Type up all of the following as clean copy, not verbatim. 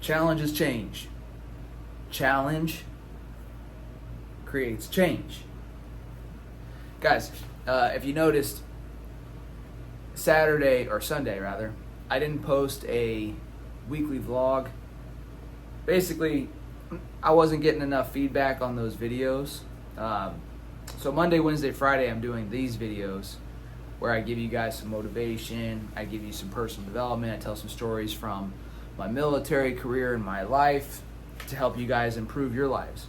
Challenges change. Challenge creates change. Guys, if you noticed, Sunday, I didn't post a weekly vlog. Basically, I wasn't getting enough feedback on those videos. So Monday, Wednesday, Friday, I'm doing these videos where I give you guys some motivation, I give you some personal development, I tell some stories from my military career and my life to help you guys improve your lives.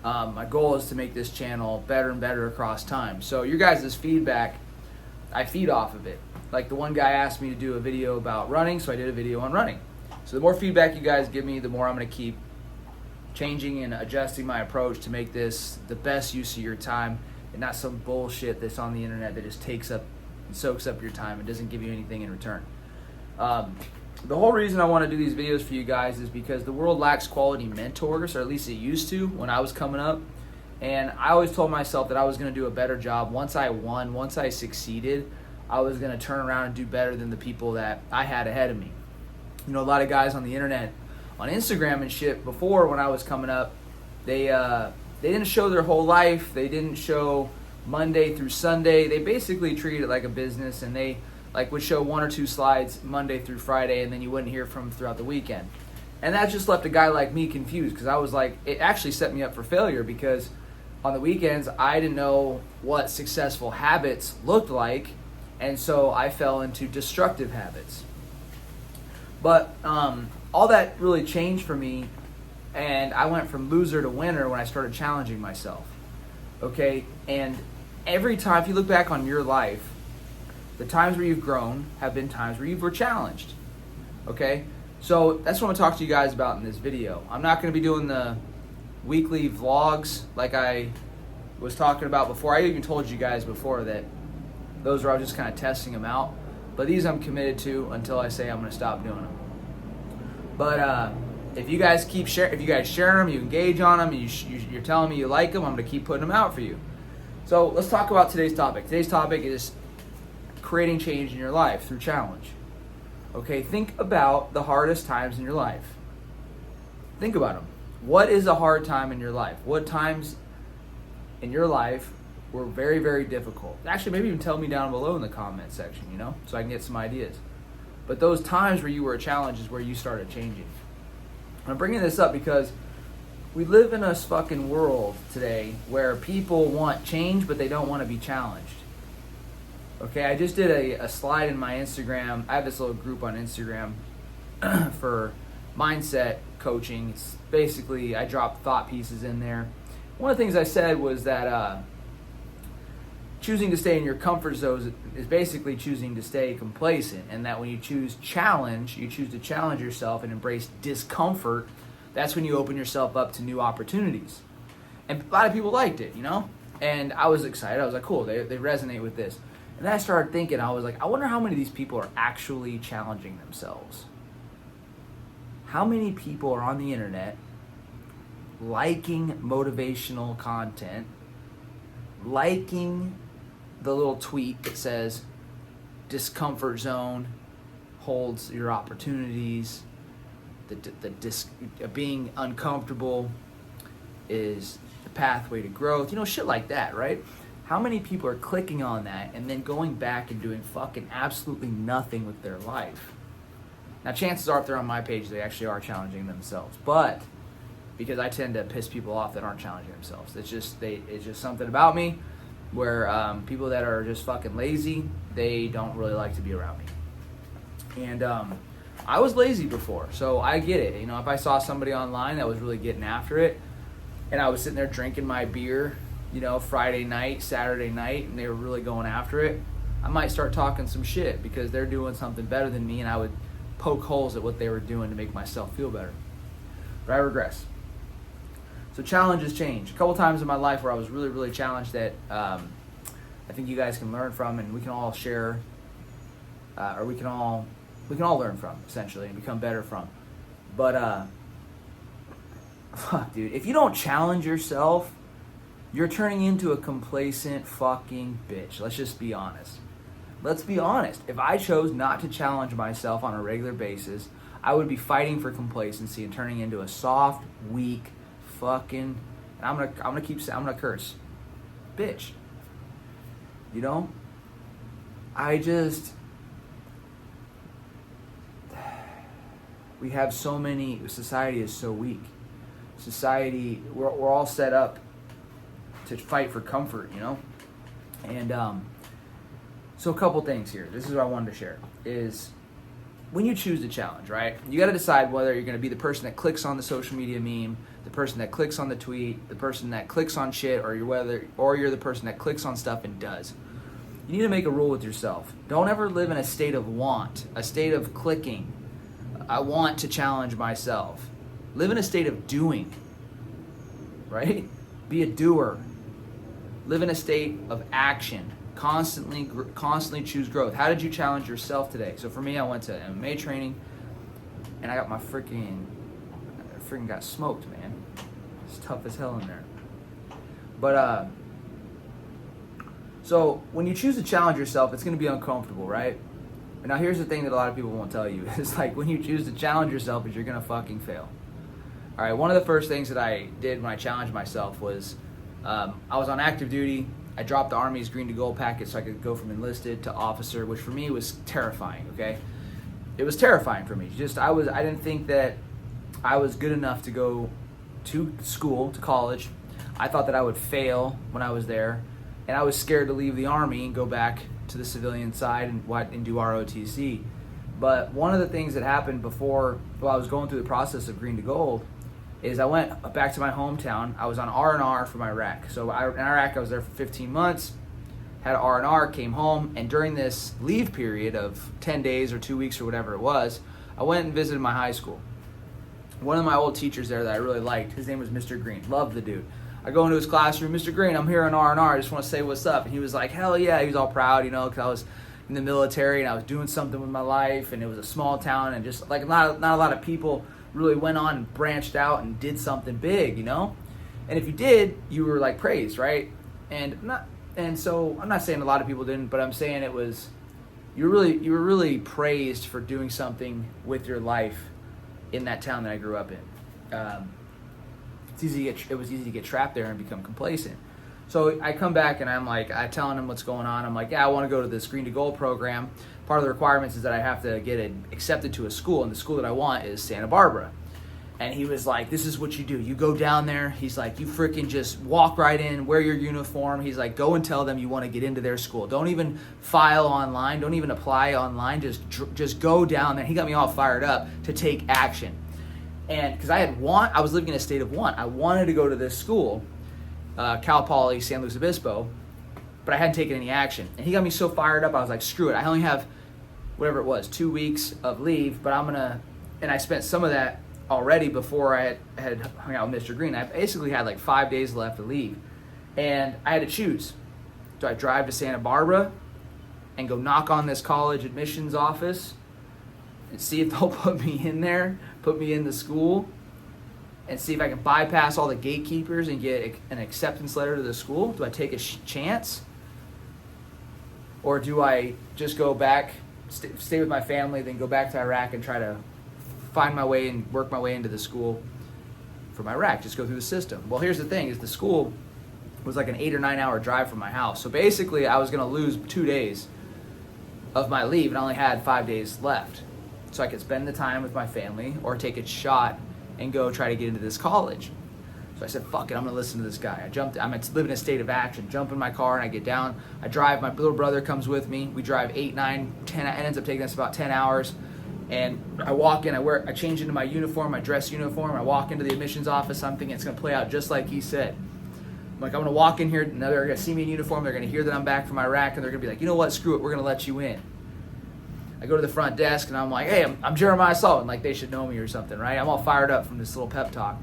My goal is to make this channel better and better across time. So your guys' feedback, I feed off of it. Like the one guy asked me to do a video about running, so I did a video on running. So the more feedback you guys give me, the more I'm going to keep changing and adjusting my approach to make this the best use of your time and not some bullshit that's on the internet that just takes up and soaks up your time and doesn't give you anything in return. The whole reason I want to do these videos for you guys is because the world lacks quality mentors, or at least it used to when I was coming up. And I always told myself that I was going to do a better job. Once I won, once I succeeded, I was going to turn around and do better than the people that I had ahead of me. You know, a lot of guys on the internet, on Instagram and shit, before when I was coming up, they didn't show their whole life. They didn't show Monday through Sunday. They basically treated it like a business, and they would show 1 or 2 slides Monday through Friday, and then you wouldn't hear from them throughout the weekend. And that just left a guy like me confused, because I was like, it actually set me up for failure, because on the weekends I didn't know what successful habits looked like, and so I fell into destructive habits. But all that really changed for me, and I went from loser to winner when I started challenging myself. Okay? And every time, if you look back on your life, the times where you've grown have been times where you were challenged. Okay? So that's what I'm going to talk to you guys about in this video. I'm not going to be doing the weekly vlogs like I was talking about before. I even told you guys before that those I was just kind of testing them out. But these I'm committed to until I say I'm going to stop doing them. But if you guys share them, you engage on them, you're telling me you like them, I'm going to keep putting them out for you. So let's talk about today's topic. Today's topic is creating change in your life through challenge. Okay, think about the hardest times in your life. Think about them. What is a hard time in your life? What times in your life were very, very difficult? Actually, maybe even tell me down below in the comment section, so I can get some ideas. But those times where you were a challenge is where you started changing. I'm bringing this up because we live in a fucking world today where people want change, but they don't want to be challenged. Okay, I just did a slide in my Instagram. I have this little group on Instagram for mindset coaching. It's basically, I drop thought pieces in there. One of the things I said was that choosing to stay in your comfort zone is basically choosing to stay complacent, and that when you choose challenge, you choose to challenge yourself and embrace discomfort. That's when you open yourself up to new opportunities. And a lot of people liked it, and I was excited. I was like, cool, they resonate with this. And then I started thinking, I was like, I wonder how many of these people are actually challenging themselves. How many people are on the internet liking motivational content, liking the little tweet that says discomfort zone holds your opportunities, being uncomfortable is the pathway to growth, shit like that, right? How many people are clicking on that and then going back and doing fucking absolutely nothing with their life? Now, chances are if they're on my page, they actually are challenging themselves. But because I tend to piss people off that aren't challenging themselves. It's just something about me where people that are just fucking lazy, they don't really like to be around me. And I was lazy before, so I get it. If I saw somebody online that was really getting after it, and I was sitting there drinking my beer, Friday night, Saturday night, and they were really going after it, I might start talking some shit because they're doing something better than me, and I would poke holes at what they were doing to make myself feel better. But I regress. So challenges change. A couple times in my life where I was really, really challenged that I think you guys can learn from, and we can all share, or we can all learn from, essentially, and become better from. But fuck, dude, if you don't challenge yourself, you're turning into a complacent fucking bitch. Let's just be honest. Let's be honest. If I chose not to challenge myself on a regular basis, I would be fighting for complacency and turning into a soft, weak, fucking, and I'm gonna curse, bitch. You know? We have so many, society is so weak. Society, we're all set up to fight for comfort, you know? And so a couple things here. This is what I wanted to share, is when you choose the challenge, right? You got to decide whether you're going to be the person that clicks on the social media meme, the person that clicks on the tweet, the person that clicks on shit, or you're the person that clicks on stuff and does. You need to make a rule with yourself. Don't ever live in a state of want, a state of clicking. I want to challenge myself. Live in a state of doing, right? Be a doer. Live in a state of action. Constantly choose growth. How did you challenge yourself today? So for me, I went to MMA training, and I got I freaking got smoked, man. It's tough as hell in there. But so when you choose to challenge yourself, it's going to be uncomfortable, right? And now here's the thing that a lot of people won't tell you. It's like when you choose to challenge yourself is you're going to fucking fail. All right, one of the first things that I did when I challenged myself was I was on active duty. I dropped the Army's green to gold packet so I could go from enlisted to officer, which for me was terrifying, okay? It was terrifying for me. I didn't think that I was good enough to go to school, to college. I thought that I would fail when I was there, and I was scared to leave the Army and go back to the civilian side and do ROTC. But one of the things that happened while I was going through the process of green to gold is I went back to my hometown. I was on R&R for my RAC. So in Iraq, I was there for 15 months, had R&R, came home, and during this leave period of 10 days or 2 weeks or whatever it was, I went and visited my high school. One of my old teachers there that I really liked, his name was Mr. Green. Loved the dude. I go into his classroom, Mr. Green, I'm here on R&R. I just want to say what's up. And he was like, hell yeah. He was all proud, you know, because I was in the military and I was doing something with my life, and it was a small town, and just like not a lot of people really went on and branched out and did something big, you know? And if you did, you were like praised, right? And so I'm not saying a lot of people didn't, but I'm saying you were really praised for doing something with your life in that town that I grew up in. It was easy to get trapped there and become complacent. So I come back and I'm telling him what's going on. I'm like, yeah, I want to go to this Green to Gold program. Part of the requirements is that I have to get accepted to a school, and the school that I want is Santa Barbara. And he was like, this is what you do. You go down there. He's like, you freaking just walk right in, wear your uniform. He's like, go and tell them you want to get into their school. Don't even file online. Don't even apply online. Just go down there. He got me all fired up to take action. And because I was living in a state of want. I wanted to go to this school, Cal Poly San Luis Obispo, but I hadn't taken any action. And he got me so fired up, I was like, screw it. I only have, whatever it was, 2 weeks of leave, but and I spent some of that already before I had hung out with Mr. Green. I basically had like 5 days left to leave. And I had to choose. Do I drive to Santa Barbara and go knock on this college admissions office and see if they'll put me in there, put me in the school, and see if I can bypass all the gatekeepers and get an acceptance letter to the school? Do I take a chance? Or do I just go back, stay with my family, then go back to Iraq and try to find my way and work my way into the school from Iraq, just go through the system? Well, here's the thing, is the school was like an 8 or 9 hour drive from my house. So basically I was gonna lose 2 days of my leave, and I only had 5 days left. So I could spend the time with my family or take a shot and go try to get into this college. So I said, fuck it, I'm gonna listen to this guy. I'm living in a state of action. Jump in my car and I get down. I drive, my little brother comes with me. We drive 8, 9, 10, it ends up taking us about 10 hours. And I walk in, I change into my uniform, my dress uniform. I walk into the admissions office. I'm thinking it's gonna play out just like he said. I'm like, I'm gonna walk in here, and they're gonna see me in uniform. They're gonna hear that I'm back from Iraq, and they're gonna be like, you know what, screw it, we're gonna let you in. I go to the front desk and I'm like, hey, I'm Jeremiah Sullivan, like they should know me or something, right? I'm all fired up from this little pep talk.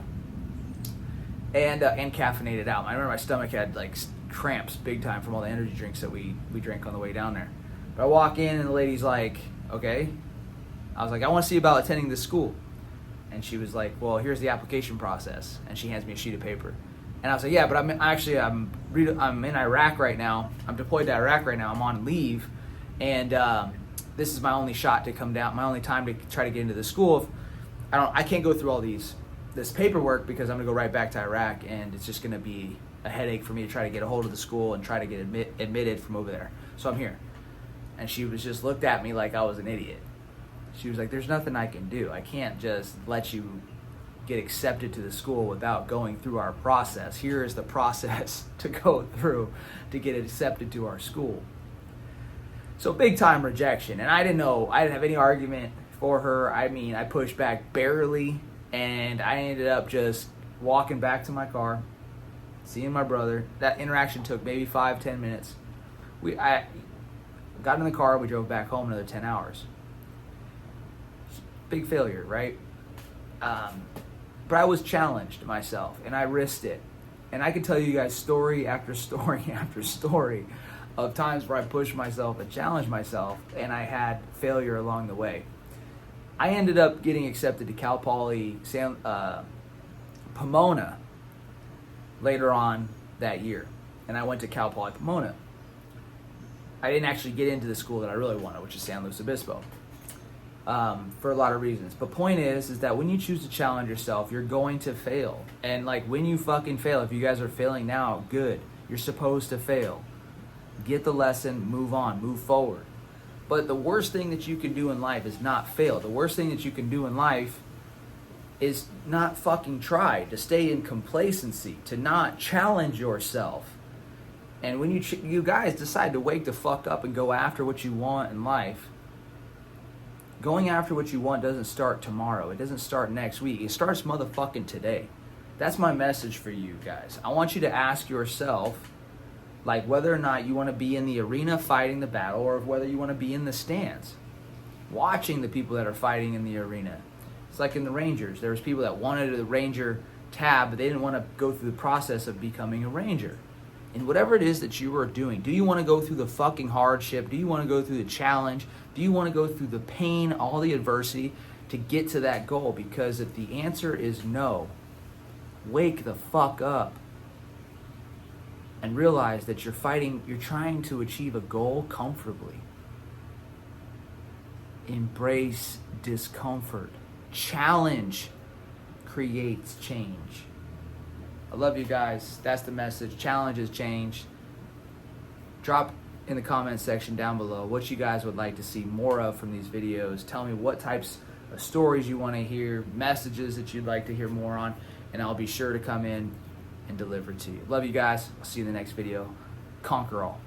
And caffeinated out. I remember my stomach had like cramps big time from all the energy drinks that we drank on the way down there. But I walk in and the lady's like, okay. I was like, I want to see about attending this school. And she was like, well, here's the application process. And she hands me a sheet of paper. And I was like, yeah, but I'm in Iraq right now. I'm deployed to Iraq right now. I'm on leave. And this is my only shot to come down, my only time to try to get into the school. If I can't go through all this paperwork because I'm gonna go right back to Iraq, and it's just gonna be a headache for me to try to get a hold of the school and try to get admitted from over there. So I'm here. And she was just looked at me like I was an idiot. She was like, there's nothing I can do. I can't just let you get accepted to the school without going through our process. Here is the process to go through to get accepted to our school. So big time rejection. And I didn't have any argument for her. I mean, I pushed back barely, and I ended up just walking back to my car, seeing my brother. That interaction took maybe 5-10 minutes. I got in the car, we drove back home another 10 hours. Big failure, right? But I was challenged myself, and I risked it. And I can tell you guys story after story after story of times where I pushed myself and challenged myself, and I had failure along the way. I ended up getting accepted to Cal Poly Pomona later on that year, and I went to Cal Poly Pomona. I didn't actually get into the school that I really wanted, which is San Luis Obispo, for a lot of reasons. But point is that when you choose to challenge yourself, you're going to fail. And like when you fucking fail, if you guys are failing now, good. You're supposed to fail. Get the lesson, move on, move forward. But the worst thing that you can do in life is not fail. The worst thing that you can do in life is not fucking try, to stay in complacency, to not challenge yourself. And when you guys decide to wake the fuck up and go after what you want in life, going after what you want doesn't start tomorrow. It doesn't start next week. It starts motherfucking today. That's my message for you guys. I want you to ask yourself, like, whether or not you want to be in the arena fighting the battle, or whether you want to be in the stands watching the people that are fighting in the arena. It's like in the Rangers. There was people that wanted the Ranger tab, but they didn't want to go through the process of becoming a Ranger. And whatever it is that you are doing, do you want to go through the fucking hardship? Do you want to go through the challenge? Do you want to go through the pain, all the adversity to get to that goal? Because if the answer is no, wake the fuck up and realize that you're trying to achieve a goal comfortably. Embrace discomfort. Challenge creates change. I love you guys. That's the message. Challenge is change. Drop in the comment section down below what you guys would like to see more of from these videos. Tell me what types of stories you want to hear, messages that you'd like to hear more on, and I'll be sure to come in and deliver to you. Love you guys. I'll see you in the next video. Conquer all.